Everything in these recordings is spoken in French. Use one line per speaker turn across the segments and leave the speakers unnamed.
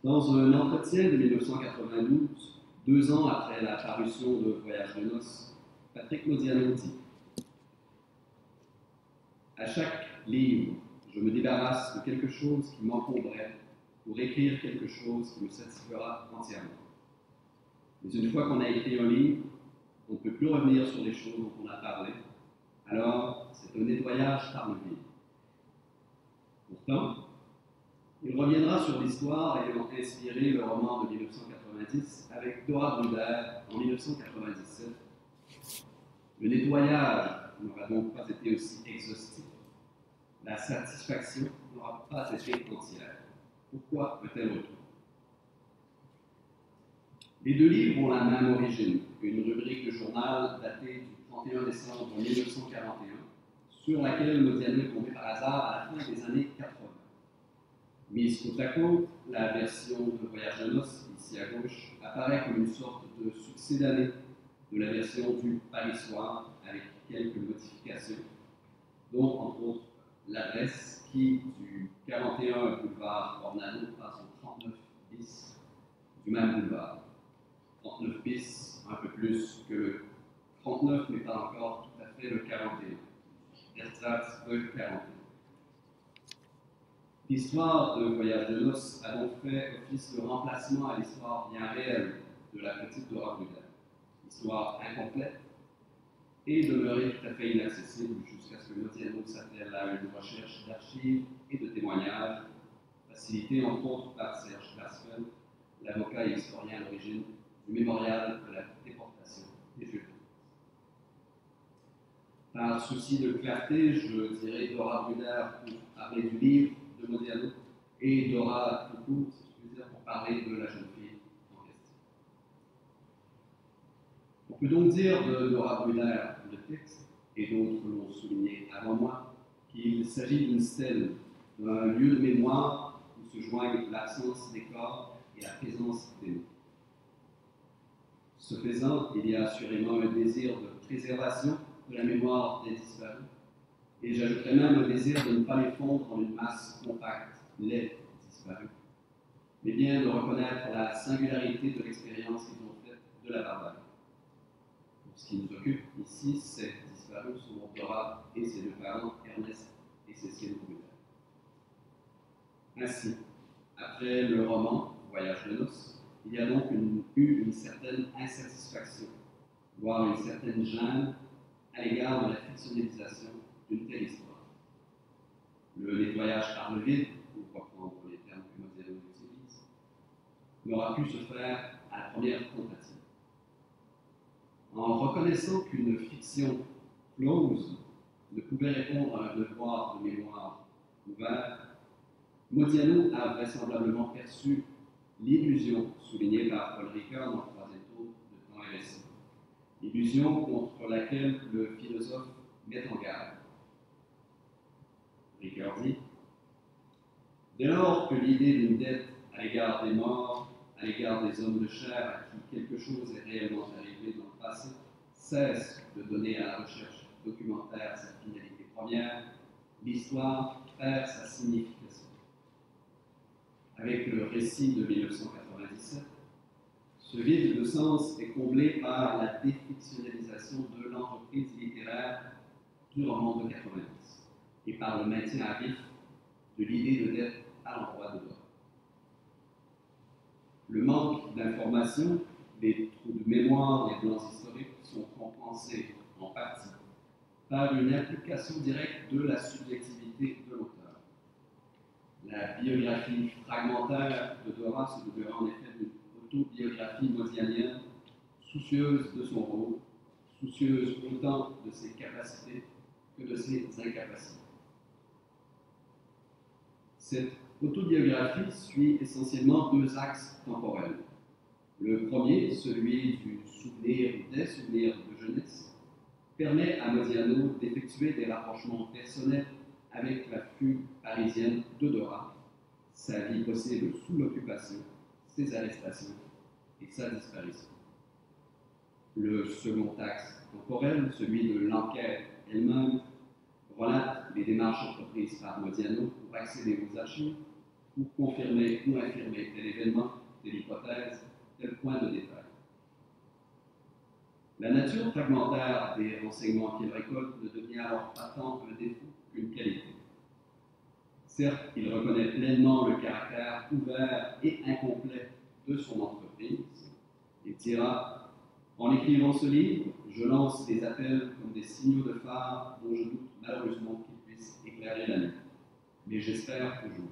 Dans un entretien de 1992, 2 ans après la parution de Voyage de noces, Patrick Modiano dit « À chaque livre, je me débarrasse de quelque chose qui m'encombrait pour écrire quelque chose qui me satisfera entièrement. Mais une fois qu'on a écrit un livre, on ne peut plus revenir sur les choses dont on a parlé. Alors, c'est un nettoyage par le vide. Pourtant, il reviendra sur l'histoire ayant inspiré le roman de 1990 avec Dora Bruder en 1997. Le nettoyage n'aura donc pas été aussi exhaustif. La satisfaction n'aura pas été entière. Pourquoi un tel retour? Les 2 livres ont la même origine, une rubrique de journal datée du 31 décembre 1941, sur laquelle Modiano est tombé par hasard à la fin des années 80. Mise côte à côte, la version de Voyage de noces, ici à gauche, apparaît comme une sorte de succès d'année de la version du Paris Soir, avec quelques modifications, dont entre autres l'adresse qui, du 41 boulevard Ornano, passe au 39 bis du même boulevard. 39 bis, un peu plus que le 39, mais pas encore tout à fait le 41. Ersatz de 41. L'histoire de Voyage de noces a donc fait office de remplacement à l'histoire bien réelle de la petite Dora Bruder. Histoire incomplète et demeurée tout à fait inaccessible jusqu'à ce que Modiano s'attelle à une recherche d'archives et de témoignages, facilitée entre autres par Serge Klarsfeld, l'avocat et historien à l'origine du mémorial de la déportation des Juifs. Par souci de clarté, je dirais Dora Bruder pour parler du livre de Modiano et Dora tout court, si je puis dire, pour parler de la jeune fille en question. On peut donc dire de Dora Bruder, le texte, et d'autres l'ont souligné avant moi, qu'il s'agit d'une stèle, d'un lieu de mémoire où se joignent l'absence des corps et la présence des mots. Ce faisant, il y a assurément un désir de préservation de la mémoire des disparus, et j'ajouterais même un désir de ne pas les fondre en une masse compacte, les disparus, mais bien de reconnaître la singularité de l'expérience qu'ils ont faite de la barbarie. Pour ce qui nous occupe ici, ces disparus sont Dora et ses 2 parents, Ernest et Cécile Bruder. Ainsi, après le roman Voyage de noces, il y a donc eu une certaine insatisfaction, voire une certaine gêne à l'égard de la fictionnalisation d'une telle histoire. Le nettoyage par le vide, pour reprendre les termes que Modiano utilise, n'aura pu se faire à la première tentative. En reconnaissant qu'une fiction close ne pouvait répondre à un devoir de mémoire ouvert, Modiano a vraisemblablement perçu l'illusion soulignée par Paul Ricoeur dans le 3e tome de Temps et Récit, illusion contre laquelle le philosophe met en garde. Ricoeur dit « Dès lors que l'idée d'une dette à l'égard des morts, à l'égard des hommes de chair à qui quelque chose est réellement arrivé dans le passé, cesse de donner à la recherche documentaire sa finalité première, l'histoire perd sa signification. Avec le récit de 1997, ce vide de sens est comblé par la défictionnalisation de l'entreprise littéraire du roman de 90 et par le maintien à vif de l'idée de dette à l'endroit de Dora. Le manque d'informations, les trous de mémoire, les blancs historiques sont compensés en partie par une implication directe de la subjectivité de l'auteur. La biographie fragmentaire de Dora se demeura en effet une autobiographie modianienne, soucieuse de son rôle, soucieuse autant de ses capacités que de ses incapacités. Cette autobiographie suit essentiellement 2 axes temporels. Le premier, celui du souvenir ou des souvenirs de jeunesse, permet à Modiano d'effectuer des rapprochements personnels avec la fugue parisienne de Dora, sa vie possible sous l'occupation, ses arrestations et sa disparition. Le second axe temporel, celui de l'enquête elle-même, relate les démarches entreprises par Modiano pour accéder aux archives pour confirmer ou infirmer tel événement, telle hypothèse, tel point de détail. La nature fragmentaire des renseignements qu'il récolte ne devient alors pas tant un défaut qu'une qualité. Certes, il reconnaît pleinement le caractère ouvert et incomplet de son entreprise. Il dira: en écrivant ce livre, je lance des appels comme des signaux de phare dont je doute malheureusement qu'ils puissent éclairer la nuit. Mais j'espère toujours.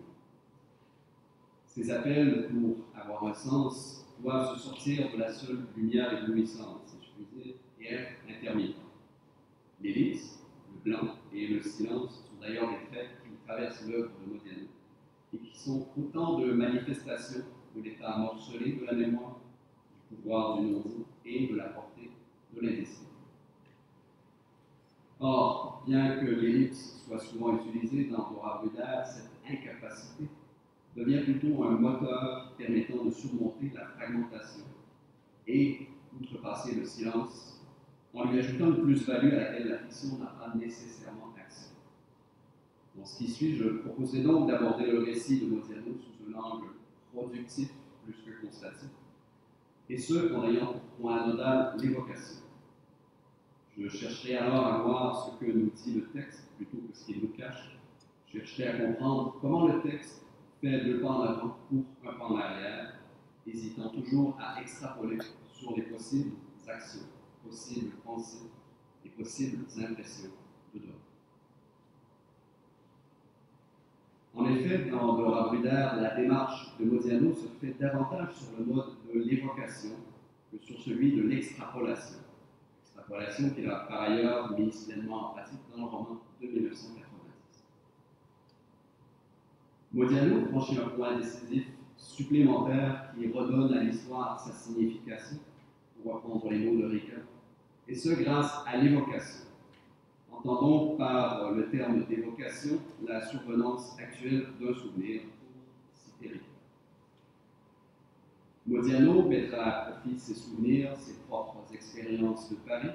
Ces appels, pour avoir un sens, doivent se sortir de la seule lumière éblouissante, si je puis dire, et être intermittents. L'ellipse, le blanc et le silence sont d'ailleurs des traits qui traversent l'œuvre de Modiano et qui sont autant de manifestations de l'état morcelé de la mémoire, du pouvoir du non-dit et de la portée de l'indécis. Or, bien que l'ellipse soit souvent utilisée dans Dora Bruder, cette incapacité devient plutôt un moteur permettant de surmonter la fragmentation et outrepasser le silence en lui ajoutant une plus-value à laquelle la fiction n'a pas nécessairement accès. Dans ce qui suit, je proposais donc d'aborder le récit de Modiano sous un angle productif plus que constatif, et ce, en ayant pour point nodal l'évocation. Je chercherai alors à voir ce que nous dit le texte plutôt que ce qu'il nous cache. Je chercherai à comprendre comment le texte fait 2 pas en avant pour un pas en arrière, hésitant toujours à extrapoler sur les possibles actions, possibles pensées et possibles impressions de Dora. En effet, dans Dora Bruder, la démarche de Modiano se fait davantage sur le mode de l'évocation que sur celui de l'extrapolation. Extrapolation qu'il a par ailleurs mise pleinement en pratique dans le roman de 1990. Modiano franchit un point décisif supplémentaire qui redonne à l'histoire sa signification, pour reprendre les mots de Rica, et ce grâce à l'évocation. Entendons par le terme d'évocation la survenance actuelle d'un souvenir, pour citer Rica. Modiano mettra à profit ses souvenirs, ses propres expériences de Paris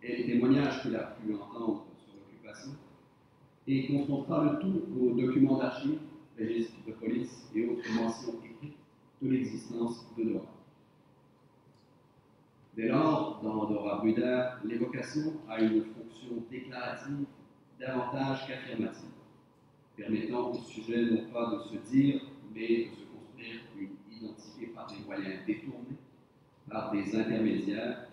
et les témoignages qu'il a pu entendre sur l'occupation, et confrontera le tout aux documents d'archives, registres de police et autres mentions écrites de l'existence de Dora. Dès lors, dans Dora Bruder, l'évocation a une fonction déclarative davantage qu'affirmative, permettant au sujet non pas de se dire, mais de se construire une identité par des moyens détournés, par des intermédiaires,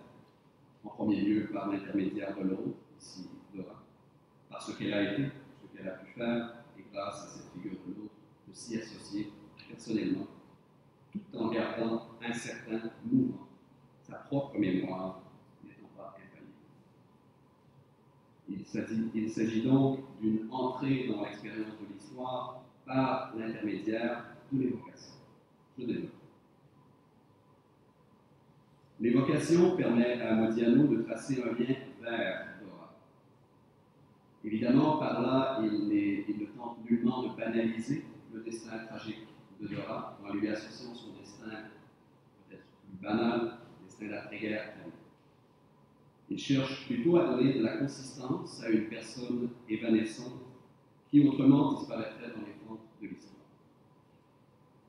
en premier lieu par l'intermédiaire de l'autre, ici Dora, par ce qu'elle a été, ce qu'elle a pu faire, et grâce à cette figure de l'autre, de s'y associer personnellement, tout en gardant un certain mouvement, sa propre mémoire n'étant pas infaillible. Il s'agit donc d'une entrée dans l'expérience de l'histoire par l'intermédiaire de l'évocation. Je développe. L'évocation permet à Modiano de tracer un lien vers Dora. Évidemment, par là, il ne tente nullement de banaliser le destin tragique de Dora en lui associant son destin peut-être plus banal, le destin d'après-guerre. Il cherche plutôt à donner de la consistance à une personne évanescente qui autrement disparaîtrait dans les fentes de l'histoire.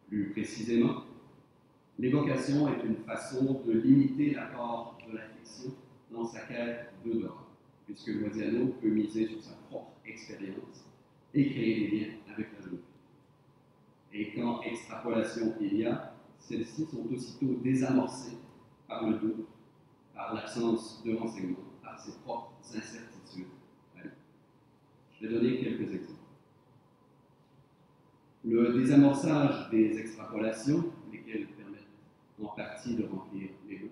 Plus précisément, l'évocation est une façon de limiter l'apport de la fiction dans sa quête de Dora, puisque Modiano peut miser sur sa propre expérience et créer des liens avec la jeune fille. Et quand extrapolation il y a, celles-ci sont aussitôt désamorcées par le doute, par l'absence de renseignements, par ses propres incertitudes. Je vais donner quelques exemples. Le désamorçage des extrapolations, lesquelles permettent en partie de remplir les blancs,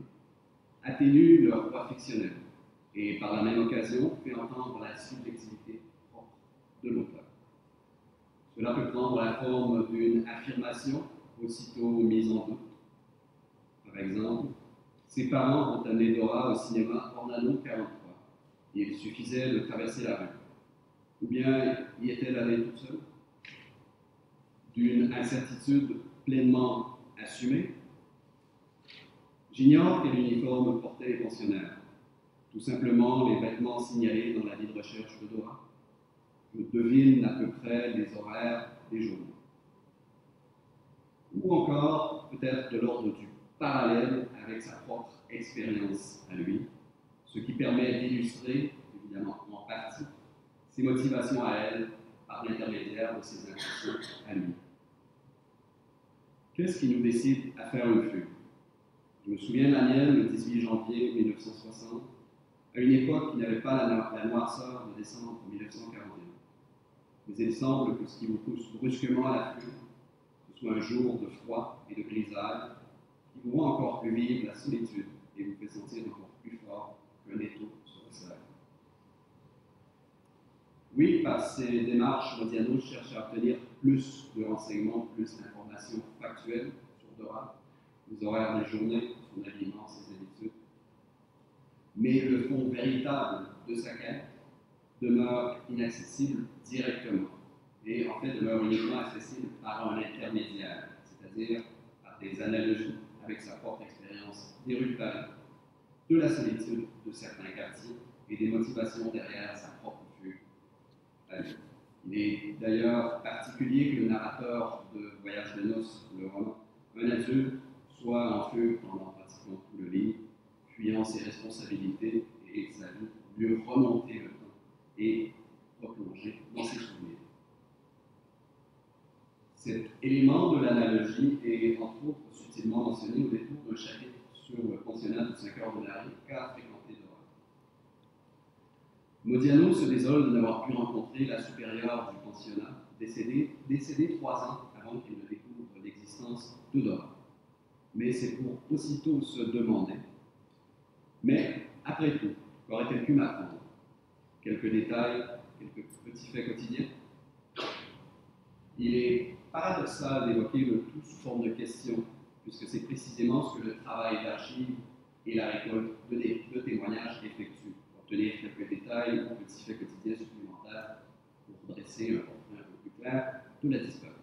atténue leur poids fictionnel et par la même occasion fait entendre la subjectivité propre de l'auteur. Cela peut prendre la forme d'une affirmation aussitôt mise en doute. Par exemple, ses parents ont amené Dora au cinéma Ornano 43. Il suffisait de traverser la rue. Ou bien y est-elle allée toute seule? D'une incertitude pleinement assumée. J'ignore quel uniforme portaient les pensionnaires. Tout simplement les vêtements signalés dans la vie de recherche de Dora. Je devine à peu près les horaires des journaux. ou encore peut-être de l'ordre du parallèle avec sa propre expérience à lui, ce qui permet d'illustrer, évidemment en partie, ses motivations à elle par l'intermédiaire de ses impressions à lui. Qu'est-ce qui nous décide à faire une fugue? Je me souviens de la mienne le 18 janvier 1960, à une époque qui n'avait pas la noirceur de décembre 1941. Mais il semble que ce qui vous pousse brusquement à la fugue, ce soit un jour de froid et de grisaille, qui vous rend encore plus vivre la solitude et vous fait sentir encore plus fort qu'un étau sur le soleil. Oui, par ces démarches, Modiano cherche à obtenir plus de renseignements, plus d'informations factuelles sur Dora, les horaires des journées, son habillement, ses habitudes. Mais le fond véritable de sa quête demeure inaccessible directement et en fait demeure uniquement accessible par un intermédiaire, c'est-à-dire par des analogies avec sa propre expérience des rues de Paris, de la solitude de certains quartiers et des motivations derrière sa propre fugue à lui. Il est d'ailleurs particulier que le narrateur de Voyage de noces, le roman, un adulte, soit en fugue pendant pratiquement tout le livre, fuyant ses responsabilités et sa vie, mieux remonter le temps et replonger dans ses souvenirs. Cet élément de l'analogie est entre autres subtilement mentionné au détour d'un chapitre sur le pensionnat de 5 heures de la rue qu'a fréquenté Dora. Modiano se désole de n'avoir pu rencontrer la supérieure du pensionnat, décédée 3 ans avant qu'il ne découvre l'existence de Dora. Mais c'est pour aussitôt se demander, mais après tout, qu'aurait-elle pu m'apprendre? Quelques détails, quelques petits faits quotidiens. Il est paradoxal d'évoquer le tout sous forme de question, puisque c'est précisément ce que le travail d'archives et la récolte de témoignages effectuent, obtenir quelques détails ou petits faits quotidiens supplémentaires pour dresser un portrait un peu plus clair de la disparue.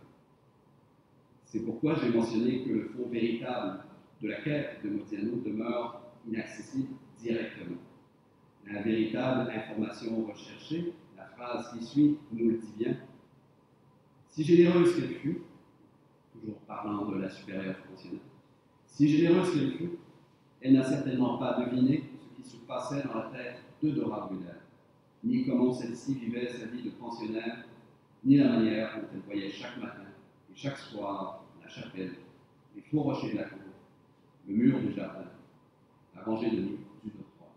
C'est pourquoi j'ai mentionné que le fond véritable de la quête de Modiano demeure inaccessible directement. La véritable information recherchée, la phrase qui suit, nous le dit bien. Si généreuse qu'elle fut, toujours parlant de la supérieure fonctionnaire, si généreuse qu'elle fut, elle n'a certainement pas deviné ce qui se passait dans la tête de Dora Brunner, ni comment celle-ci vivait sa vie de pensionnaire, ni la manière dont elle voyait chaque matin et chaque soir la chapelle, les faux rochers de la cour, le mur du jardin, la rangée de lits du dortoir.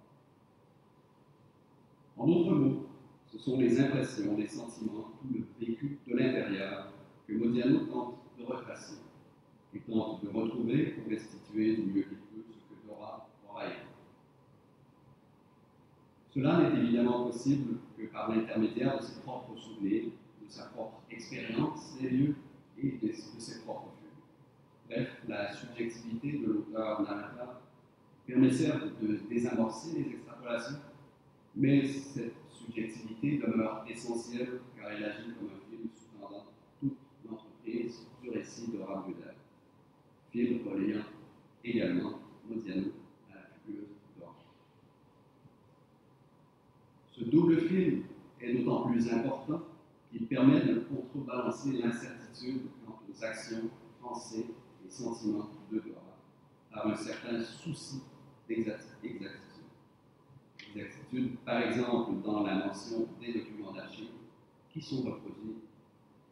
En d'autres mots, ce sont les impressions, les sentiments, tout le vécu de l'intérieur que Modiano tente de retracer et tente de retrouver pour restituer du mieux qu'il peut ce que Dora aura été. Cela n'est évidemment possible que par l'intermédiaire de ses propres souvenirs, de sa propre expérience des lieux et de ses propres fugues. Bref, la subjectivité de l'auteur-narrateur permet certes de désamorcer les extrapolations, mais cette subjectivité demeure essentielle car elle agit comme un fil sous-tendant toute l'entreprise du récit Dora Brunner. Fil relayant également Modiano à la figure d'Or. Ce double fil est d'autant plus important qu'il permet de contrebalancer l'incertitude quant aux actions, pensées et sentiments de Dora par un certain souci d'exactitude. Par exemple, dans la mention des documents d'archives qui sont reproduits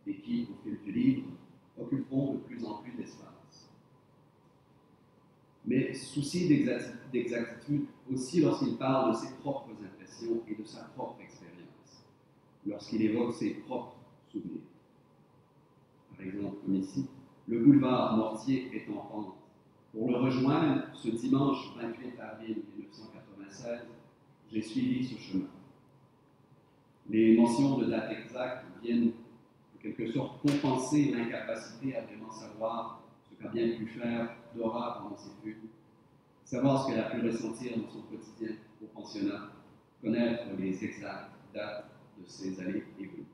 et qui, au fil du livre, occuperont de plus en plus d'espace. Mais souci d'exactitude aussi lorsqu'il parle de ses propres impressions et de sa propre expérience, lorsqu'il évoque ses propres souvenirs. Par exemple, comme ici, le boulevard Mortier est en pente. Pour le rejoindre, ce dimanche 28 avril 1996, j'ai suivi ce chemin. Les mentions de date exacte viennent en quelque sorte compenser l'incapacité à vraiment savoir ce qu'a bien pu faire Dora pendant ses fugues, savoir ce qu'elle a pu ressentir dans son quotidien au pensionnat, connaître les exactes dates de ses allées et venues.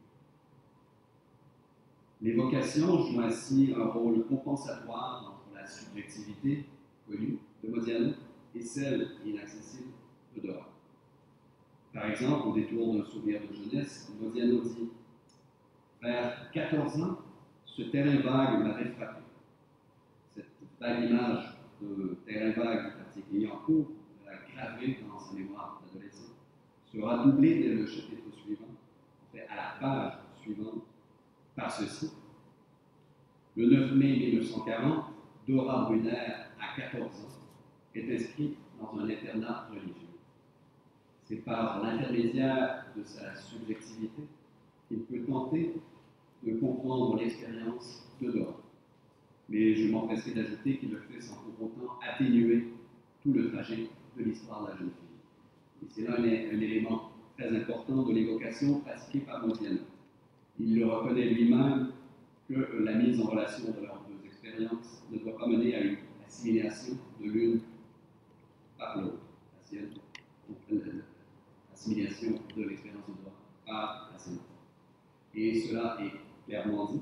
L'évocation joue ainsi un rôle compensatoire entre la subjectivité connue de Modiano et celle inaccessible de Dora. Par exemple, au détour d'un souvenir de jeunesse, Modiano dit « Vers 14 ans, ce terrain vague m'avait frappé. vague image de terrain vague du quartier Clignancourt, gravée dans sa mémoire d'adolescent, sera doublée dès le chapitre suivant, en fait à la page suivante, par ceci. Le 9 mai 1940, Dora Brunner, à 14 ans, est inscrite dans un internat religieux. C'est par l'intermédiaire de sa subjectivité qu'il peut tenter de comprendre l'expérience de Dora. Mais je m'empresserai d'ajouter qu'il le fait sans pour autant atténuer tout le trajet de l'histoire de la jeune fille. Et c'est là un élément très important de l'évocation pratiquée par Modiano. Il le reconnaît lui-même que la mise en relation de leurs deux expériences ne doit pas mener à une assimilation de l'une par l'autre, l'assimilation de l'expérience de Dora par la sienne. Et cela est clairement dit.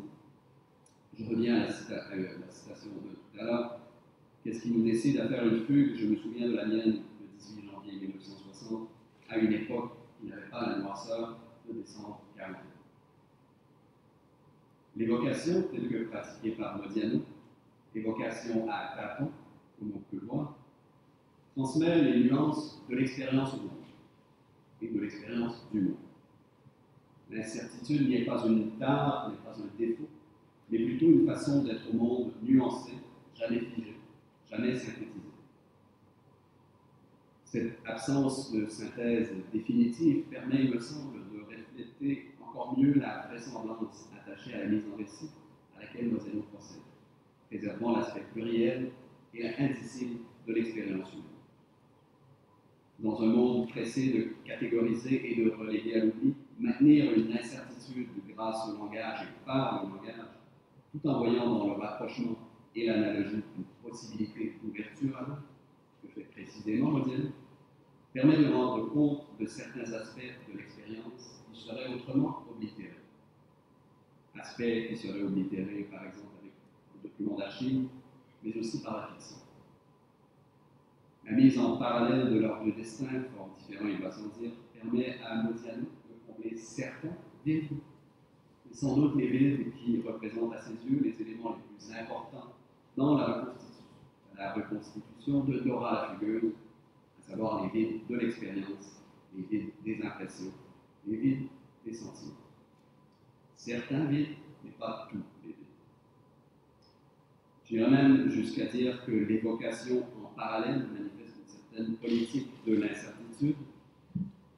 Je reviens à la citation de tout à l'heure. Qu'est-ce qui nous décide à faire une fugue? Je me souviens de la mienne le 18 janvier 1960, à une époque qui n'avait pas la noirceur de décembre 40. L'évocation, telle que pratiquée par Modiano, évocation à tâtons, comme on peut le voir, transmet les nuances de l'expérience au monde et de l'expérience du monde. L'incertitude n'est pas une tare, n'est pas un défaut, mais plutôt une façon d'être au monde nuancée, jamais figée, jamais synthétisée. Cette absence de synthèse définitive permet, il me semble, de refléter encore mieux la vraisemblance attachée à la mise en récit à laquelle Modiano procède, préservant l'aspect pluriel et indicible de l'expérience humaine. Dans un monde pressé de catégoriser et de reléguer à l'oubli, maintenir une incertitude grâce au langage et par le langage, tout en voyant dans le rapprochement et l'analogie une possibilité d'ouverture à l'autre, que fait précisément Modiano, permet de rendre compte de certains aspects de l'expérience qui seraient autrement oblitérés. Aspects qui seraient oblitérés, par exemple, avec le document d'archives, mais aussi par la fiction. La mise en parallèle de leurs deux destins, fort différents, il va sans dire, permet à Modiano de combler certains vides, et sans doute les vides qui représentent à ses yeux les éléments les plus importants dans la reconstitution de Dora la fugueuse, à savoir les vides de l'expérience, les vides des impressions, les vides des sentiments. Certains vides, mais pas tous les vides. J'irais même jusqu'à dire que l'évocation en parallèle manifeste une certaine politique de l'incertitude,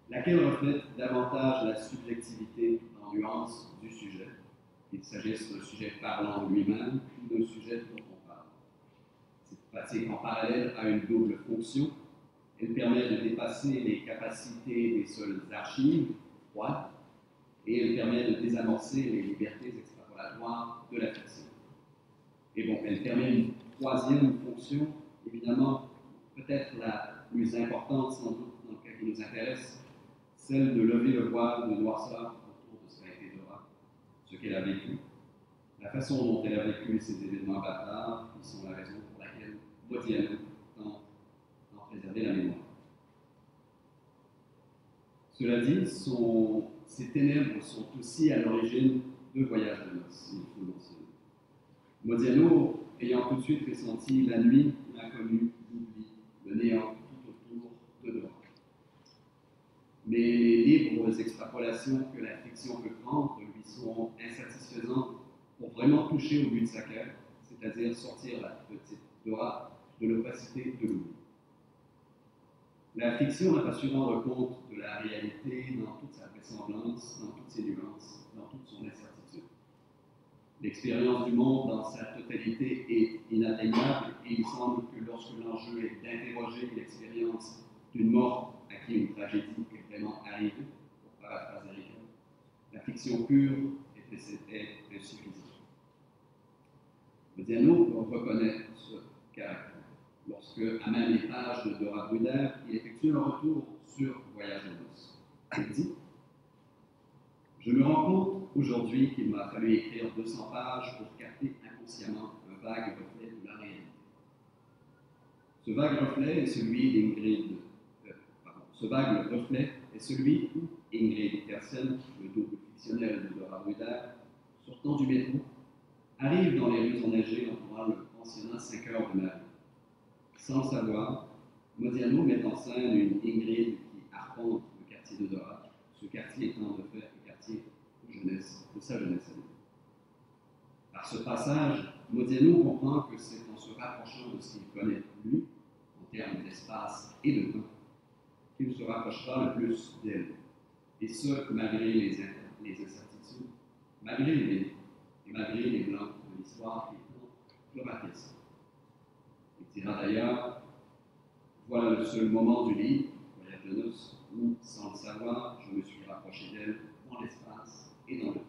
laquelle reflète davantage la subjectivité en nuance du sujet, qu'il s'agisse d'un sujet parlant lui-même ou d'un sujet dont on parle. Cette pratique en parallèle a une double fonction. Elle permet de dépasser les capacités des seules archives froides et elle permet de désamorcer les libertés extrapolatoires de la fiction. Et bon, elle permet une troisième fonction, évidemment, peut-être la plus importante sans doute dans le cas qui nous intéresse, celle de lever le voile de noirceur autour de ce qu'a été Dora, ce qu'elle a vécu, la façon dont elle a vécu ces événements bâtards qui sont la raison pour laquelle Modiano tente d'en préserver la mémoire. Cela dit, ces ténèbres sont aussi à l'origine de Voyage de noces, il faut le mentionner. Modiano ayant tout de suite ressenti la nuit, l'inconnu, l'oubli, le néant tout autour de Dora. Mais les libres extrapolations que la fiction peut prendre lui sont insatisfaisantes pour vraiment toucher au but de sa quête, c'est-à-dire sortir la petite Dora de l'opacité de l'oubli. La fiction n'a pas su rendre compte de la réalité dans toute sa vraisemblance, dans toutes ses nuances, dans toute son incertitude. L'expérience du monde dans sa totalité est inatteignable et il semble que lorsque l'enjeu est d'interroger l'expérience d'une mort à qui une tragédie est vraiment arrivée, pour paraphraser Ricoeur, la fiction pure est insuffisante. Modiano reconnaît ce caractère lorsque, à même les pages de Dora Brunner, il effectue un retour sur Voyage de noces. Il dit « Je me rends compte aujourd'hui qu'il m'a fallu écrire 200 pages pour capter inconsciemment un vague reflet de la réalité. Ce vague reflet est celui d'Ingrid. Ce vague reflet est celui où Ingrid Tersen, le double fictionnel de Dora Brunner, sortant du métro, arrive dans les rues enneigées entourant mentionnant 5 heures de ma vie. Sans le savoir, Modiano met en scène une Ingrid qui arpente le quartier de Dora, ce quartier étant de fait le quartier de sa jeunesse à lui. Par ce passage, Modiano comprend que c'est en se rapprochant de ce qu'il connaît lui, en termes d'espace et de temps, qu'il se rapprochera le plus d'elle. Et ce, malgré les incertitudes, malgré les vies, et malgré les blancs de l'histoire qui est toujours appréciée. Il dira d'ailleurs, voilà le seul moment du livre, Voyage de noces, où, sans le savoir, je me suis rapproché d'elle dans l'espace et dans le temps.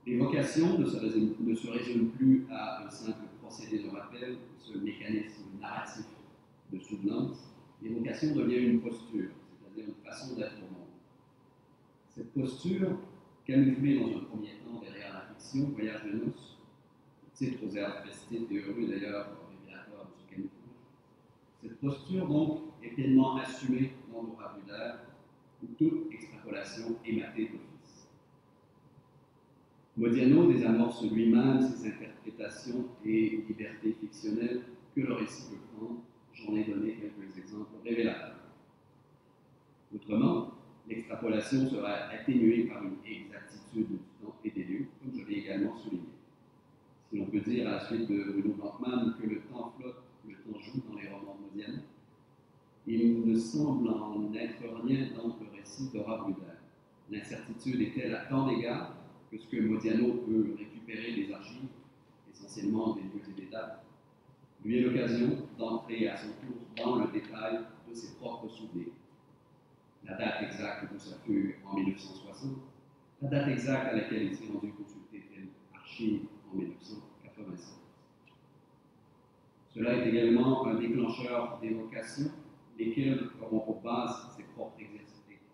L'évocation ne se résume plus à un simple procédé de rappel, ce mécanisme narratif de souvenance. L'évocation devient une posture, c'est-à-dire une façon d'être au monde. Cette posture, camouflée dans un premier temps derrière la fiction, Voyage de noces, titre aux airs festifs et heureux d'ailleurs, révélateur de ce camouflage. Cette posture, donc, est pleinement assumée dans nos vocabulaires, où toute extrapolation est matée d'office. Modiano désamorce lui-même ses interprétations et libertés fictionnelles que le récit peut prendre. J'en ai donné quelques exemples révélateurs. Autrement, l'extrapolation sera atténuée par une exactitude du temps et des lieux, comme je l'ai également souligné. Si l'on peut dire à la suite de Bruno Blankmann que le temps flotte, le temps joue dans les romans de Modiano, il ne semble en être rien dans le récit d'Aura Brudère. L'incertitude est telle à tant d'égards que ce que Modiano peut récupérer des archives, essentiellement des lieux et des dates, lui est l'occasion d'entrer à son tour dans le détail de ses propres souvenirs. La date exacte de sa fut en 1960, la date exacte à laquelle il s'est rendu consulter telle archive en 1985. Cela est également un déclencheur d'évocation, lesquels auront pour base ses propres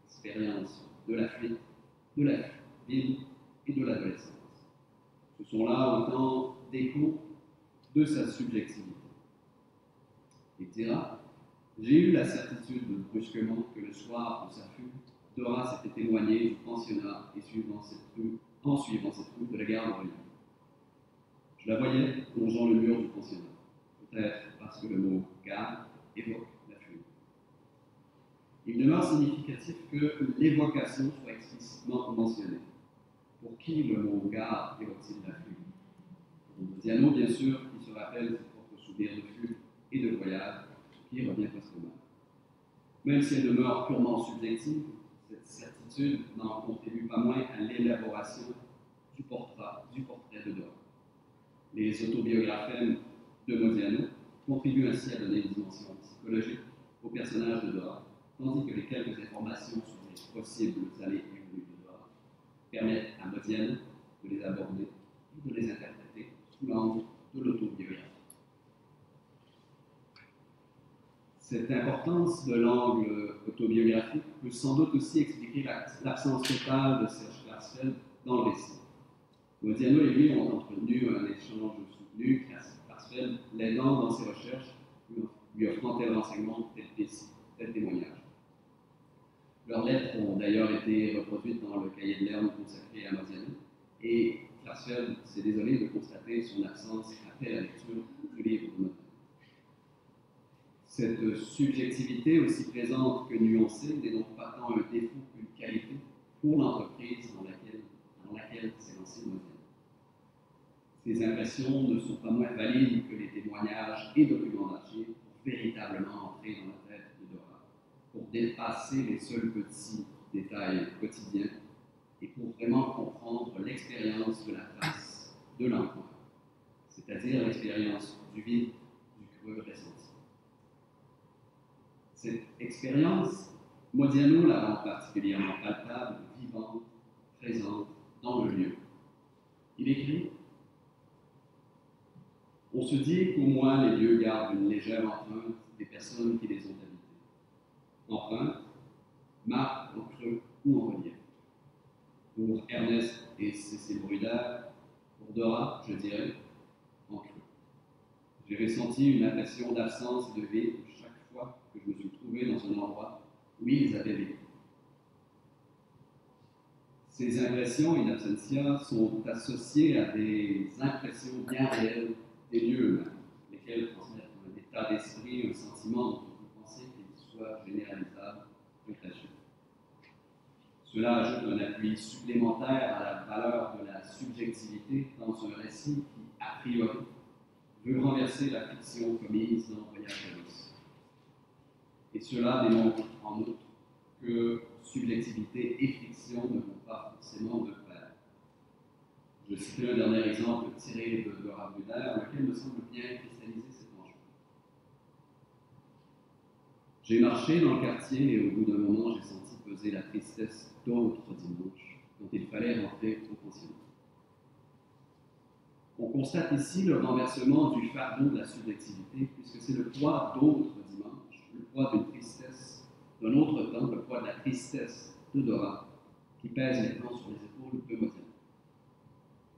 expériences de la fuite, de la ville et de l'adolescence. Ce sont là autant d'échos de sa subjectivité. Il dira, j'ai eu la certitude brusquement que le soir de sa fuite, Dora s'était éloignée du pensionnat et en suivant cette route de la gare d'Orléans. Je la voyais longeant le mur du pensionnat, peut-être parce que le mot gare évoque la fuite. Il demeure significatif que l'évocation soit explicitement mentionnée. Pour qui le mot gare évoque-t-il la fuite? Pour Modiano, bien sûr, qui se rappelle ses propres souvenirs de fuite et de voyage, qui revient presque mal. Même si elle demeure purement subjective, cette certitude n'en contribue pas moins à l'élaboration du portrait de Dora. Les autobiographèmes de Modiano contribuent ainsi à donner une dimension psychologique au personnage de Dora, tandis que les quelques informations sur les possibles allées et venues de Dora permettent à Modiano de les aborder et de les interpréter sous l'angle de l'autobiographie. Cette importance de l'angle autobiographique peut sans doute aussi expliquer l'absence totale de Serge Klarsfeld dans le récit. Modiano et lui ont entretenu un échange soutenu, Klarsfeld l'aidant dans ses recherches, lui offrant tel renseignement, tel témoignage. Leurs lettres ont d'ailleurs été reproduites dans le cahier de Lerne consacré à Modiano, et Klarsfeld s'est désolé de constater son absence après la lecture du livre de Modiano. Cette subjectivité, aussi présente que nuancée, n'est donc pas tant un défaut qu'une qualité pour l'entreprise dans laquelle s'est lancé Modiano. Ces impressions ne sont pas moins valides que les témoignages et documents d'archives pour véritablement entrer dans la tête de Dora, pour dépasser les seuls petits détails quotidiens et pour vraiment comprendre l'expérience de la trace de l'empreinte, c'est-à-dire l'expérience du vide, du creux ressenti. Cette expérience, Modiano la rend particulièrement palpable, vivante, présente dans le lieu. Il écrit « On se dit qu'au moins les lieux gardent une légère empreinte des personnes qui les ont habités. Empreinte, marque en creux ou en relief. Pour Ernest et Cécile Brudère, pour Dora, je dirais, en creux. J'ai ressenti une impression d'absence et de vide chaque fois que je me suis trouvé dans un endroit où ils avaient vécu. Ces impressions in absentia sont associées à des impressions bien réelles des lieux, lesquelles transmettent un état d'esprit, un sentiment dont on peut penser qu'il soit généralisable, contagieux. Cela ajoute un appui supplémentaire à la valeur de la subjectivité dans un récit qui, a priori, veut renverser la fiction commise dans Voyage de noces. Et cela démontre en outre que subjectivité et fiction ne vont pas forcément de pair. Je citerai un dernier exemple tiré de Dora Bruder, lequel me semble bien cristalliser cet enjeu. J'ai marché dans le quartier et au bout d'un moment, j'ai senti peser la tristesse d'autres dimanches dont il fallait rentrer au pensionnat. On constate ici le renversement du fardeau de la subjectivité, puisque c'est le poids d'autres dimanches, le poids d'une tristesse d'un autre temps, le poids de la tristesse de Dora, qui pèse maintenant sur les épaules de Modiano.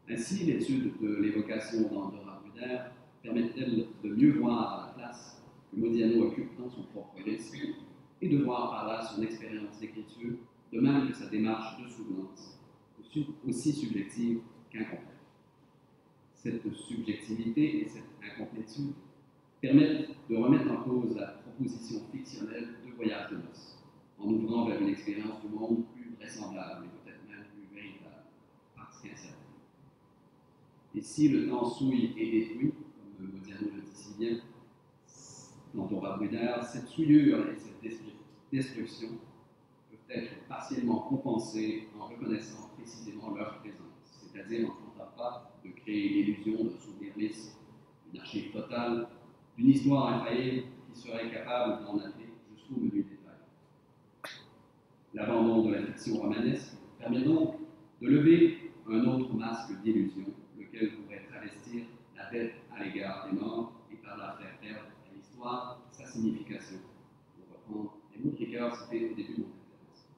Ainsi, l'étude de l'évocation dans Dora Bruder permet-elle de mieux voir la place que Modiano occupe dans son propre récit et de voir par là son expérience d'écriture, de même que sa démarche de souvenance, aussi subjective qu'incomplète. Cette subjectivité et cette incomplétude permettent de remettre en cause la proposition fictionnelle de Voyage de noces, en ouvrant vers une expérience du monde plus vraisemblable et peut-être même plus véritable, parce qu'incertaine. Et si le temps souille et détruit, comme Modiano le dit si bien dans Dora Bruder, cette souillure et cette destruction peuvent être partiellement compensées en reconnaissant précisément leur présence, c'est-à-dire en tentant pas de créer l'illusion d'un souvenir lisse, d'une archive totale, d'une histoire infaillible qui serait capable d'en appeler jusqu'au menu détail. L'abandon de la fiction romanesque permet donc de lever un autre masque d'illusion, lequel pourrait travestir la dette à l'égard des morts et par là faire perdre à l'histoire sa signification, pour reprendre les mots de Ricard cités au début de mon intervention.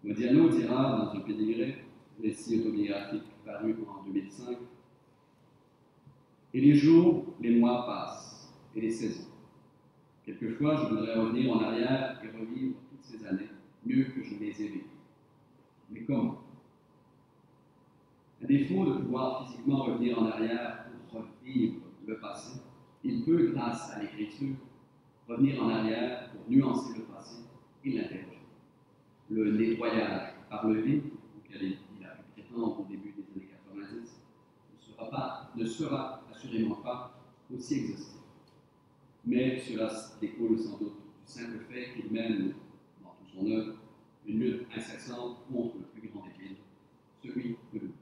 Modiano dira dans un pédigré, récit autobiographique paru en 2005, « Et les jours, les mois passent, et les saisons. Quelquefois, je voudrais revenir en arrière et revivre toutes ces années, mieux que je les ai vécues. Mais comment? À défaut de pouvoir physiquement revenir en arrière pour revivre le passé, il peut, grâce à l'écriture, revenir en arrière pour nuancer le passé et l'interroger. Le nettoyage par le vide, auquel il a pu prétendre au début des années 90, ne sera assurément pas aussi exhaustif. Mais cela découle sans doute du simple fait qu'il mène, dans toute son œuvre, une lutte incessante contre le plus grand des vides, celui de l'oubli.